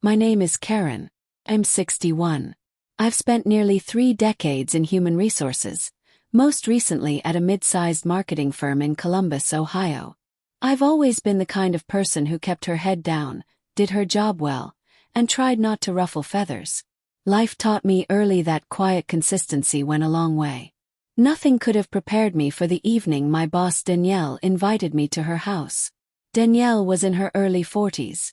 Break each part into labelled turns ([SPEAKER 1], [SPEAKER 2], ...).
[SPEAKER 1] My name is Karen. I'm 61. I've spent nearly 3 decades in human resources, most recently at a mid-sized marketing firm in Columbus, Ohio. I've always been the kind of person who kept her head down, did her job well, and tried not to ruffle feathers. Life taught me early that quiet consistency went a long way. Nothing could have prepared me for the evening my boss Danielle invited me to her house. Danielle was in her early 40s.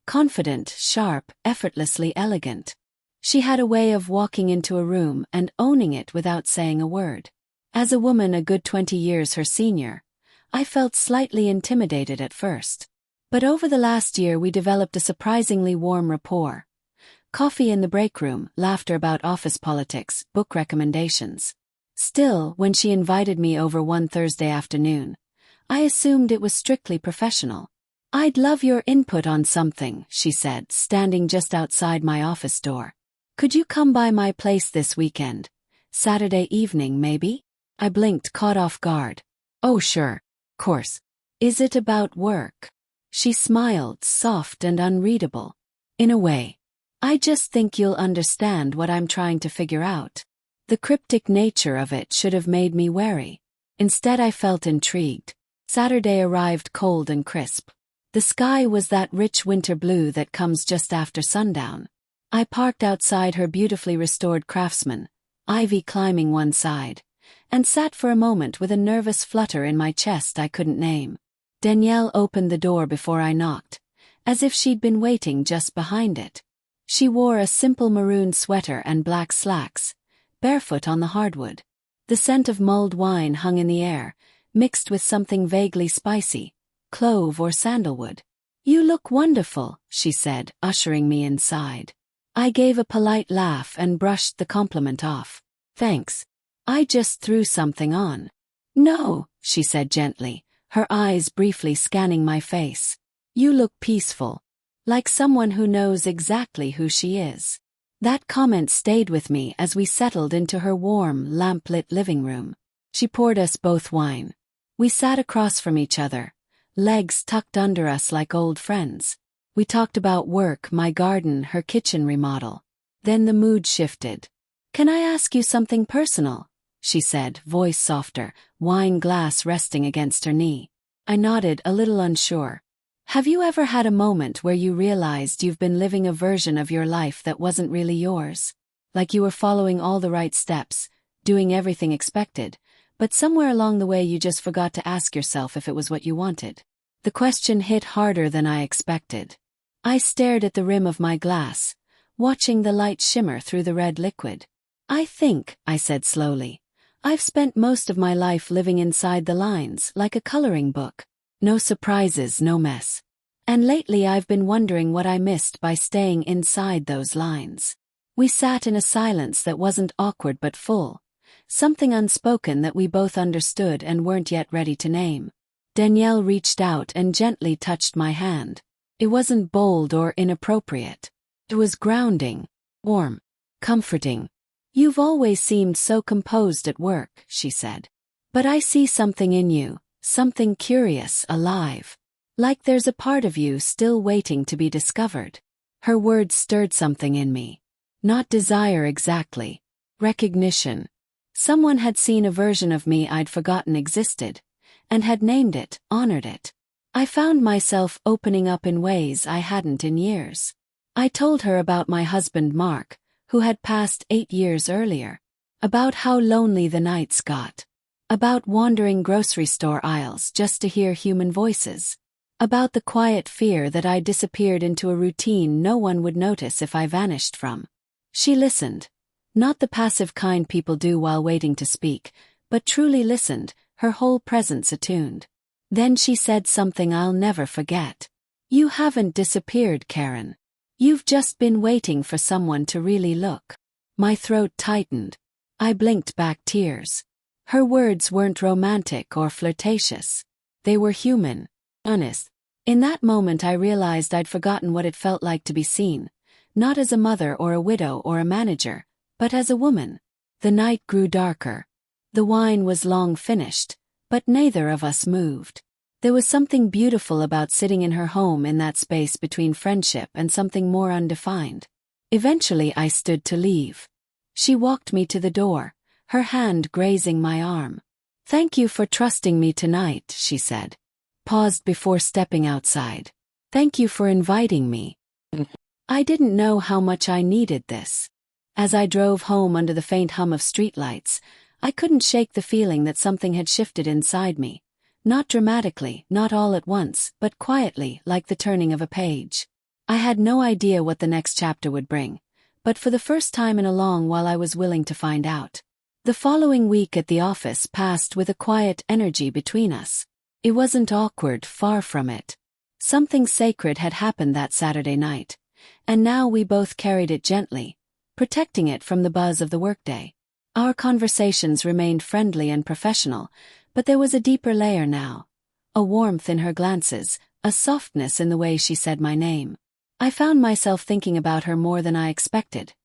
[SPEAKER 1] Confident, sharp, effortlessly elegant. She had a way of walking into a room and owning it without saying a word. As a woman a good 20 years her senior, I felt slightly intimidated at first. But over the last year we developed a surprisingly warm rapport. Coffee in the break room, laughter about office politics, book recommendations. Still, when she invited me over one Thursday afternoon, I assumed it was strictly professional. "I'd love your input on something," she said, standing just outside my office door. "Could you come by my place this weekend? Saturday evening, maybe?" I blinked, caught off guard. "Oh sure, course. Is it about work?" She smiled, soft and unreadable. "In a way. I just think you'll understand what I'm trying to figure out." The cryptic nature of it should have made me wary. Instead I felt intrigued. Saturday arrived cold and crisp. The sky was that rich winter blue that comes just after sundown. I parked outside her beautifully restored Craftsman, ivy climbing one side, and sat for a moment with a nervous flutter in my chest I couldn't name. Danielle opened the door before I knocked, as if she'd been waiting just behind it. She wore a simple maroon sweater and black slacks, barefoot on the hardwood. The scent of mulled wine hung in the air, mixed with something vaguely spicy, clove or sandalwood. "You look wonderful," she said, ushering me inside. I gave a polite laugh and brushed the compliment off. "Thanks. I just threw something on." "No," she said gently, her eyes briefly scanning my face. "You look peaceful. Like someone who knows exactly who she is." That comment stayed with me as we settled into her warm, lamp-lit living room. She poured us both wine. We sat across from each other, legs tucked under us like old friends. We talked about work, my garden, her kitchen remodel. Then the mood shifted. "Can I ask you something personal?" she said, voice softer, wine glass resting against her knee. I nodded, a little unsure. "Have you ever had a moment where you realized you've been living a version of your life that wasn't really yours? Like you were following all the right steps, doing everything expected, but somewhere along the way you just forgot to ask yourself if it was what you wanted?" The question hit harder than I expected. I stared at the rim of my glass, watching the light shimmer through the red liquid. "I think," I said slowly, "I've spent most of my life living inside the lines, like a coloring book. No surprises, no mess. And lately I've been wondering what I missed by staying inside those lines." We sat in a silence that wasn't awkward but full, something unspoken that we both understood and weren't yet ready to name. Danielle reached out and gently touched my hand. It wasn't bold or inappropriate. It was grounding, warm, comforting. "You've always seemed so composed at work," she said. "But I see something in you, something curious, alive. Like there's a part of you still waiting to be discovered." Her words stirred something in me. Not desire exactly. Recognition. Someone had seen a version of me I'd forgotten existed, and had named it, honored it. I found myself opening up in ways I hadn't in years. I told her about my husband Mark, who had passed 8 years earlier. About how lonely the nights got. About wandering grocery store aisles just to hear human voices. About the quiet fear that I disappeared into a routine no one would notice if I vanished from. She listened. Not the passive kind people do while waiting to speak, but truly listened, her whole presence attuned. Then she said something I'll never forget. "You haven't disappeared, Karen. You've just been waiting for someone to really look." My throat tightened. I blinked back tears. Her words weren't romantic or flirtatious. They were human, honest. In that moment I realized I'd forgotten what it felt like to be seen, not as a mother or a widow or a manager, but as a woman. The night grew darker. The wine was long finished, but neither of us moved. There was something beautiful about sitting in her home in that space between friendship and something more undefined. Eventually I stood to leave. She walked me to the door, her hand grazing my arm. "Thank you for trusting me tonight," she said. Paused before stepping outside. "Thank you for inviting me." I didn't know how much I needed this. As I drove home under the faint hum of streetlights, I couldn't shake the feeling that something had shifted inside me. Not dramatically, not all at once, but quietly, like the turning of a page. I had no idea what the next chapter would bring, but for the first time in a long while I was willing to find out. The following week at the office passed with a quiet energy between us. It wasn't awkward, far from it. Something sacred had happened that Saturday night, and now we both carried it gently, protecting it from the buzz of the workday. Our conversations remained friendly and professional, but there was a deeper layer now. A warmth in her glances, a softness in the way she said my name. I found myself thinking about her more than I expected.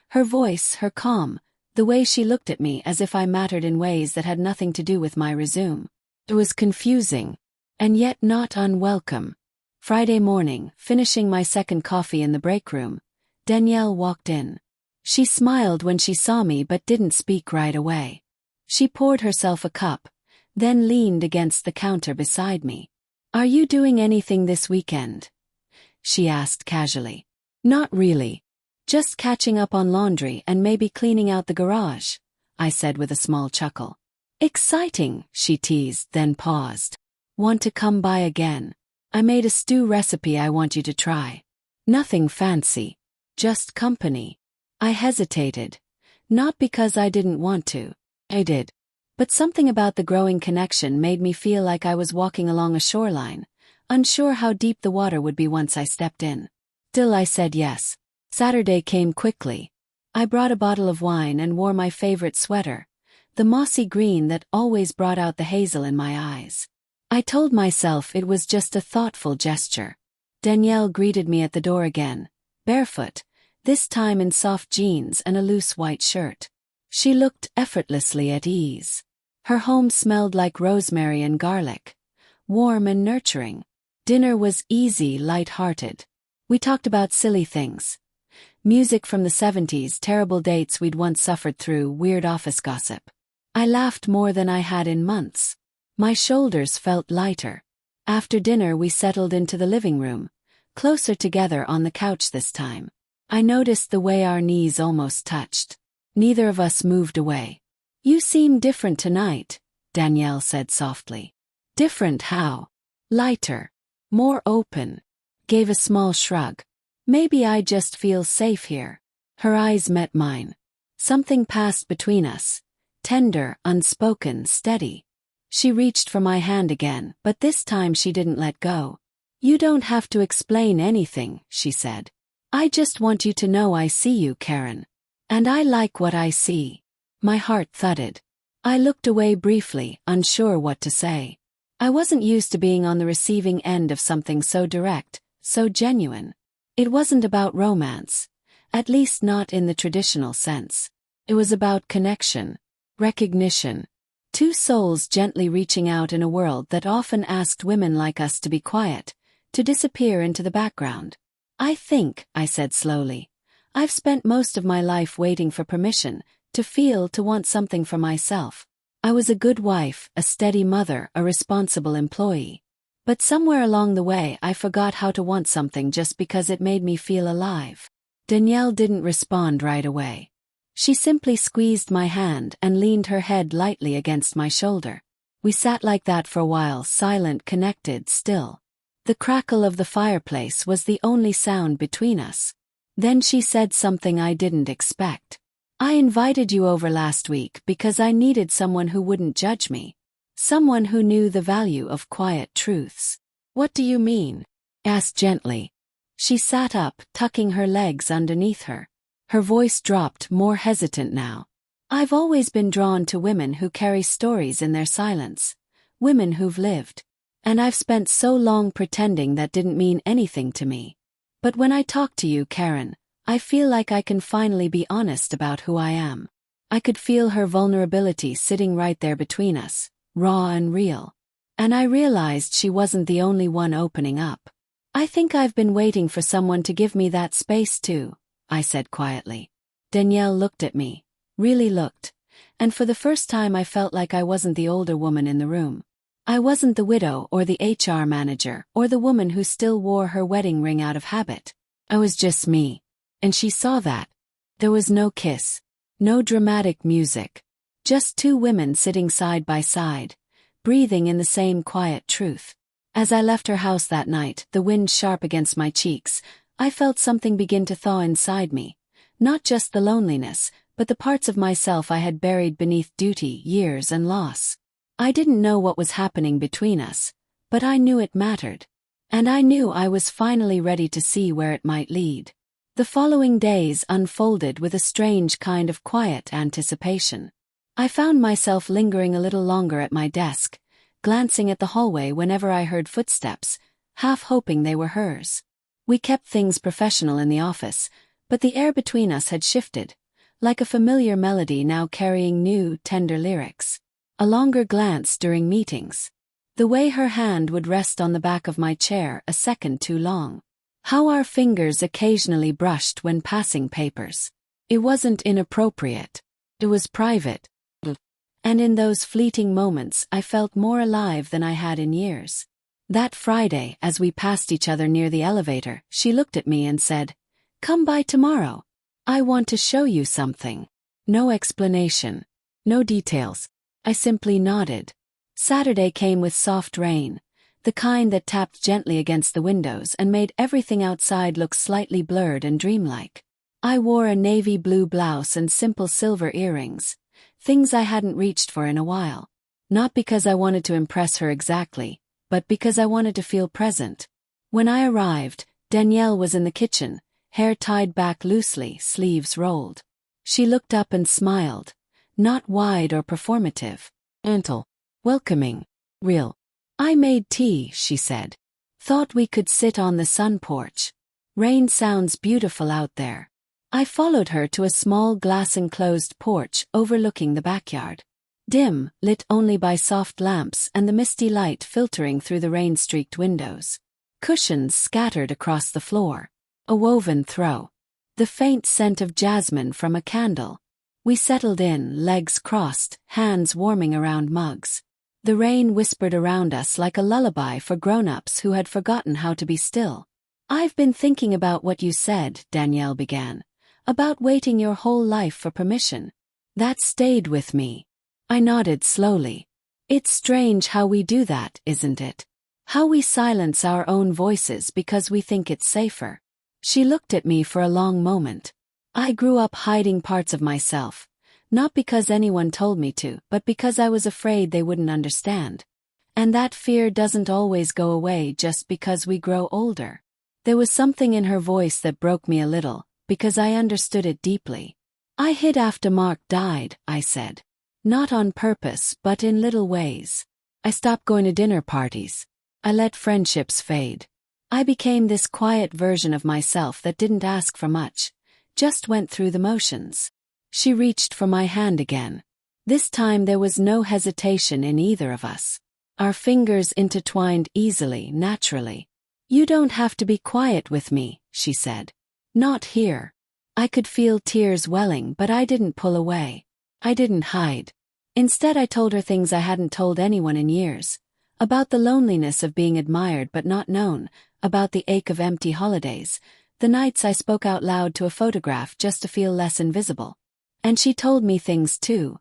[SPEAKER 1] Her voice, her calm, the way she looked at me as if I mattered in ways that had nothing to do with my resume. It was confusing, and yet not unwelcome. Friday morning, finishing my second coffee in the break room, Danielle walked in. She smiled when she saw me but didn't speak right away. She poured herself a cup, then leaned against the counter beside me. "Are you doing anything this weekend?" she asked casually. "Not really. Just catching up on laundry and maybe cleaning out the garage," I said with a small chuckle. "Exciting," she teased, then paused. "Want to come by again? I made a stew recipe I want you to try. Nothing fancy. Just company." I hesitated. Not because I didn't want to. I did. But something about the growing connection made me feel like I was walking along a shoreline, unsure how deep the water would be once I stepped in. Still I said yes. Saturday came quickly. I brought a bottle of wine and wore my favorite sweater, the mossy green that always brought out the hazel in my eyes. I told myself it was just a thoughtful gesture. Danielle greeted me at the door again, barefoot, this time in soft jeans and a loose white shirt. She looked effortlessly at ease. Her home smelled like rosemary and garlic, warm and nurturing. Dinner was easy, light-hearted. We talked about silly things. Music from the 70s, terrible dates we'd once suffered through, weird office gossip. I laughed more than I had in months. My shoulders felt lighter. After dinner we settled into the living room, closer together on the couch this time. I noticed the way our knees almost touched. Neither of us moved away. "You seem different tonight," Danielle said softly. "Different how?" "Lighter. More open." Gave a small shrug. "Maybe I just feel safe here." Her eyes met mine. Something passed between us. Tender, unspoken, steady. She reached for my hand again, but this time she didn't let go. "You don't have to explain anything," she said. "I just want you to know I see you, Karen. And I like what I see." My heart thudded. I looked away briefly, unsure what to say. I wasn't used to being on the receiving end of something so direct, so genuine. It wasn't about romance, at least not in the traditional sense. It was about connection, recognition. Two souls gently reaching out in a world that often asked women like us to be quiet, to disappear into the background. "I think," I said slowly, "I've spent most of my life waiting for permission, to feel, to want something for myself. I was a good wife, a steady mother, a responsible employee. But somewhere along the way I forgot how to want something just because it made me feel alive." Danielle didn't respond right away. She simply squeezed my hand and leaned her head lightly against my shoulder. We sat like that for a while, silent, connected, still. The crackle of the fireplace was the only sound between us. Then she said something I didn't expect. "I invited you over last week because I needed someone who wouldn't judge me. Someone who knew the value of quiet truths." "What do you mean?" asked gently. She sat up, tucking her legs underneath her. Her voice dropped, more hesitant now. "I've always been drawn to women who carry stories in their silence. Women who've lived. And I've spent so long pretending that didn't mean anything to me. But when I talk to you, Karen, I feel like I can finally be honest about who I am." I could feel her vulnerability sitting right there between us, raw and real. And I realized she wasn't the only one opening up. I think I've been waiting for someone to give me that space too, I said quietly. Danielle looked at me, really looked, and for the first time I felt like I wasn't the older woman in the room. I wasn't the widow or the HR manager or the woman who still wore her wedding ring out of habit. I was just me. And she saw that. There was no kiss, no dramatic music, just two women sitting side by side, breathing in the same quiet truth. As I left her house that night, the wind sharp against my cheeks, I felt something begin to thaw inside me. Not just the loneliness, but the parts of myself I had buried beneath duty, years, and loss. I didn't know what was happening between us, but I knew it mattered. And I knew I was finally ready to see where it might lead. The following days unfolded with a strange kind of quiet anticipation. I found myself lingering a little longer at my desk, glancing at the hallway whenever I heard footsteps, half hoping they were hers. We kept things professional in the office, but the air between us had shifted, like a familiar melody now carrying new, tender lyrics. A longer glance during meetings. The way her hand would rest on the back of my chair a second too long. How our fingers occasionally brushed when passing papers. It wasn't inappropriate. It was private. And in those fleeting moments I felt more alive than I had in years. That Friday, as we passed each other near the elevator, she looked at me and said, "Come by tomorrow. I want to show you something." No explanation. No details. I simply nodded. Saturday came with soft rain, the kind that tapped gently against the windows and made everything outside look slightly blurred and dreamlike. I wore a navy blue blouse and simple silver earrings, things I hadn't reached for in a while. Not because I wanted to impress her exactly, but because I wanted to feel present. When I arrived, Danielle was in the kitchen, hair tied back loosely, sleeves rolled. She looked up and smiled, not wide or performative, gentle, welcoming, real. "I made tea," she said. "Thought we could sit on the sun porch. Rain sounds beautiful out there." I followed her to a small glass-enclosed porch overlooking the backyard. Dim, lit only by soft lamps and the misty light filtering through the rain-streaked windows. Cushions scattered across the floor. A woven throw. The faint scent of jasmine from a candle. We settled in, legs crossed, hands warming around mugs. The rain whispered around us like a lullaby for grown-ups who had forgotten how to be still. "I've been thinking about what you said," Danielle began. "About waiting your whole life for permission. That stayed with me." I nodded slowly. "It's strange how we do that, isn't it? How we silence our own voices because we think it's safer." She looked at me for a long moment. I grew up hiding parts of myself, not because anyone told me to, but because I was afraid they wouldn't understand. And that fear doesn't always go away just because we grow older. There was something in her voice that broke me a little, because I understood it deeply. "I hid after Mark died," I said. "Not on purpose, but in little ways. I stopped going to dinner parties. I let friendships fade. I became this quiet version of myself that didn't ask for much, just went through the motions." She reached for my hand again. This time there was no hesitation in either of us. Our fingers intertwined easily, naturally. "You don't have to be quiet with me," she said. "Not here." I could feel tears welling, but I didn't pull away. I didn't hide. Instead, I told her things I hadn't told anyone in years. About the loneliness of being admired but not known, about the ache of empty holidays, the nights I spoke out loud to a photograph just to feel less invisible. And she told me things too.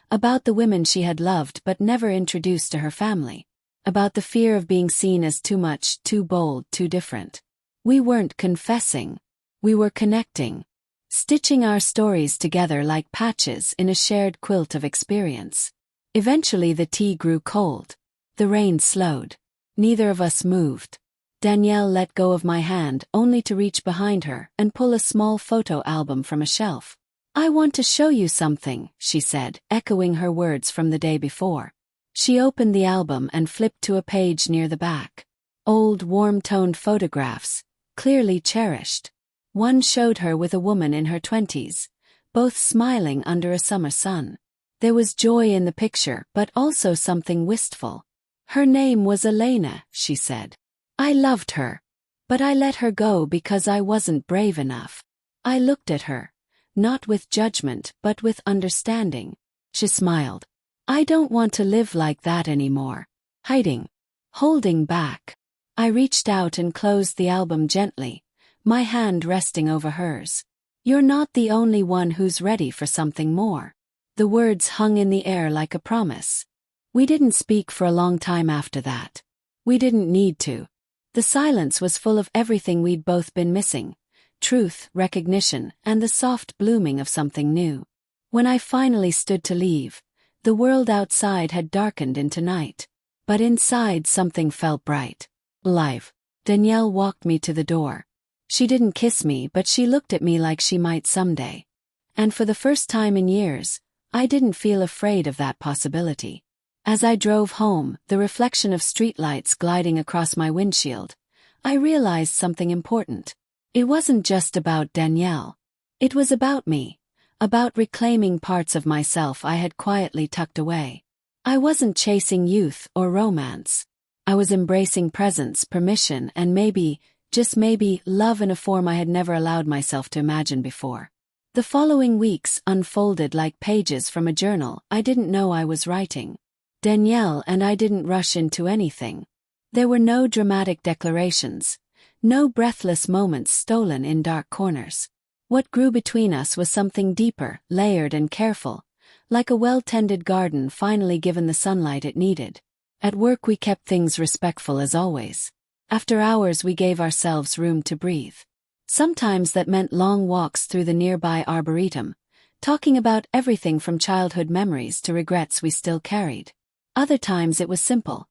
[SPEAKER 1] About the women she had loved but never introduced to her family. About the fear of being seen as too much, too bold, too different. We weren't confessing. We were connecting. Stitching our stories together like patches in a shared quilt of experience. Eventually the tea grew cold. The rain slowed. Neither of us moved. Danielle let go of my hand only to reach behind her and pull a small photo album from a shelf. "I want to show you something," she said, echoing her words from the day before. She opened the album and flipped to a page near the back. Old, warm-toned photographs, clearly cherished. One showed her with a woman in her 20s, both smiling under a summer sun. There was joy in the picture, but also something wistful. Her name was Elena, she said. I loved her. But I let her go because I wasn't brave enough. I looked at her, not with judgment but with understanding. She smiled. I don't want to live like that anymore. Hiding. Holding back. I reached out and closed the album gently, my hand resting over hers. You're not the only one who's ready for something more. The words hung in the air like a promise. We didn't speak for a long time after that. We didn't need to. The silence was full of everything we'd both been missing: truth, recognition, and the soft blooming of something new. When I finally stood to leave, the world outside had darkened into night. But inside something felt bright. Alive. Danielle walked me to the door. She didn't kiss me, but she looked at me like she might someday. And for the first time in years, I didn't feel afraid of that possibility. As I drove home, the reflection of streetlights gliding across my windshield, I realized something important. It wasn't just about Danielle. It was about me, about reclaiming parts of myself I had quietly tucked away. I wasn't chasing youth or romance. I was embracing presence, permission, and maybe, just maybe, love in a form I had never allowed myself to imagine before. The following weeks unfolded like pages from a journal I didn't know I was writing. Danielle and I didn't rush into anything. There were no dramatic declarations, no breathless moments stolen in dark corners. What grew between us was something deeper, layered and careful, like a well-tended garden finally given the sunlight it needed. At work we kept things respectful as always. After hours we gave ourselves room to breathe. Sometimes that meant long walks through the nearby arboretum, talking about everything from childhood memories to regrets we still carried. Other times it was simple.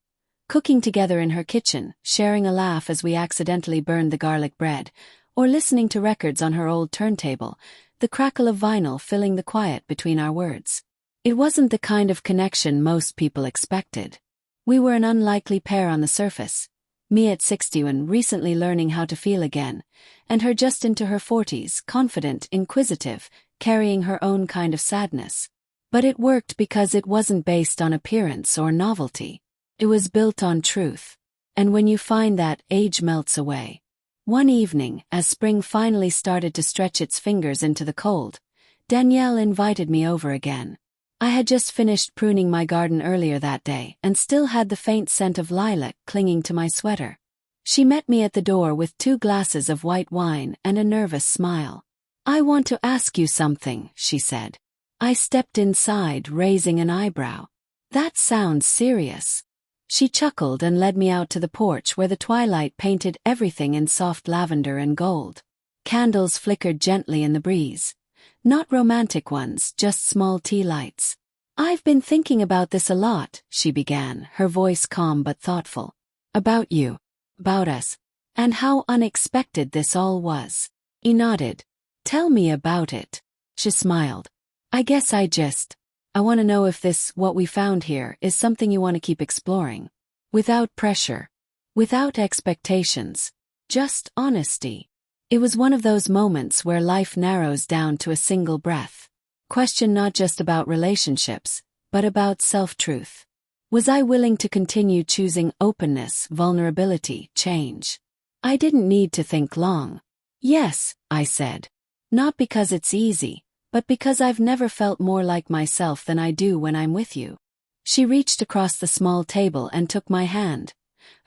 [SPEAKER 1] Cooking together in her kitchen, sharing a laugh as we accidentally burned the garlic bread, or listening to records on her old turntable, the crackle of vinyl filling the quiet between our words. It wasn't the kind of connection most people expected. We were an unlikely pair on the surface. Me at 60 and recently learning how to feel again, and her just into her 40s, confident, inquisitive, carrying her own kind of sadness. But it worked because it wasn't based on appearance or novelty. It was built on truth. And when you find that, age melts away. One evening, as spring finally started to stretch its fingers into the cold, Danielle invited me over again. I had just finished pruning my garden earlier that day and still had the faint scent of lilac clinging to my sweater. She met me at the door with 2 glasses of white wine and a nervous smile. I want to ask you something, she said. I stepped inside, raising an eyebrow. That sounds serious. She chuckled and led me out to the porch where the twilight painted everything in soft lavender and gold. Candles flickered gently in the breeze. Not romantic ones, just small tea lights. I've been thinking about this a lot, she began, her voice calm but thoughtful. About you. About us. And how unexpected this all was. He nodded. Tell me about it. She smiled. I guess I want to know if this, what we found here, is something you want to keep exploring. Without pressure. Without expectations. Just honesty. It was one of those moments where life narrows down to a single breath. Question not just about relationships, but about self-truth. Was I willing to continue choosing openness, vulnerability, change? I didn't need to think long. Yes, I said. Not because it's easy, but because I've never felt more like myself than I do when I'm with you. She reached across the small table and took my hand,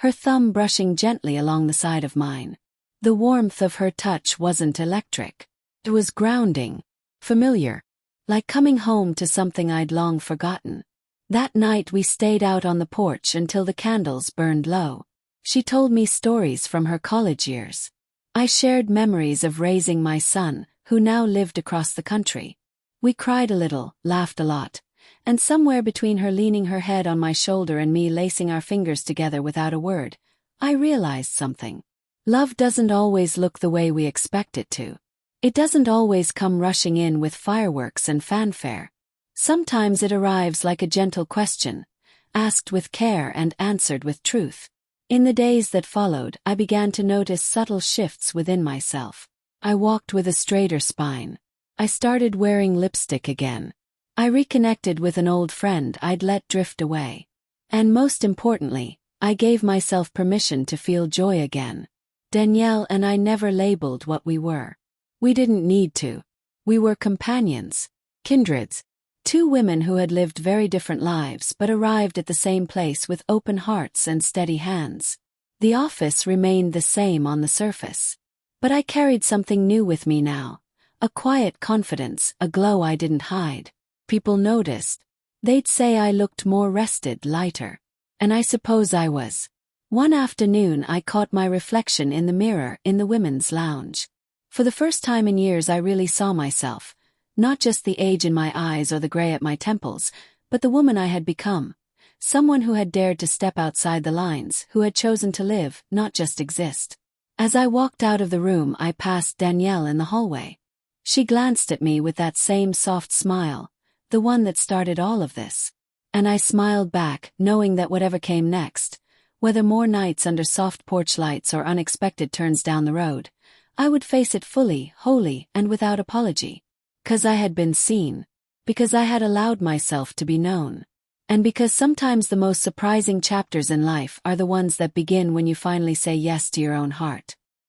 [SPEAKER 1] her thumb brushing gently along the side of mine. The warmth of her touch wasn't electric. It was grounding, familiar, like coming home to something I'd long forgotten. That night we stayed out on the porch until the candles burned low. She told me stories from her college years. I shared memories of raising my son, who now lived across the country. We cried a little, laughed a lot, and somewhere between her leaning her head on my shoulder and me lacing our fingers together without a word, I realized something. Love doesn't always look the way we expect it to. It doesn't always come rushing in with fireworks and fanfare. Sometimes it arrives like a gentle question, asked with care and answered with truth. In the days that followed, I began to notice subtle shifts within myself. I walked with a straighter spine. I started wearing lipstick again. I reconnected with an old friend I'd let drift away. And most importantly, I gave myself permission to feel joy again. Danielle and I never labeled what we were. We didn't need to. We were companions, kindreds, two women who had lived very different lives but arrived at the same place with open hearts and steady hands. The office remained the same on the surface. But I carried something new with me now. A quiet confidence, a glow I didn't hide. People noticed. They'd say I looked more rested, lighter. And I suppose I was. One afternoon I caught my reflection in the mirror in the women's lounge. For the first time in years I really saw myself. Not just the age in my eyes or the gray at my temples, but the woman I had become. Someone who had dared to step outside the lines, who had chosen to live, not just exist. As I walked out of the room I passed Danielle in the hallway. She glanced at me with that same soft smile, the one that started all of this. And I smiled back, knowing that whatever came next, whether more nights under soft porch lights or unexpected turns down the road, I would face it fully, wholly, and without apology. 'Cause I had been seen. Because I had allowed myself to be known. And because sometimes the most surprising chapters in life are the ones that begin when you finally say yes to your own heart.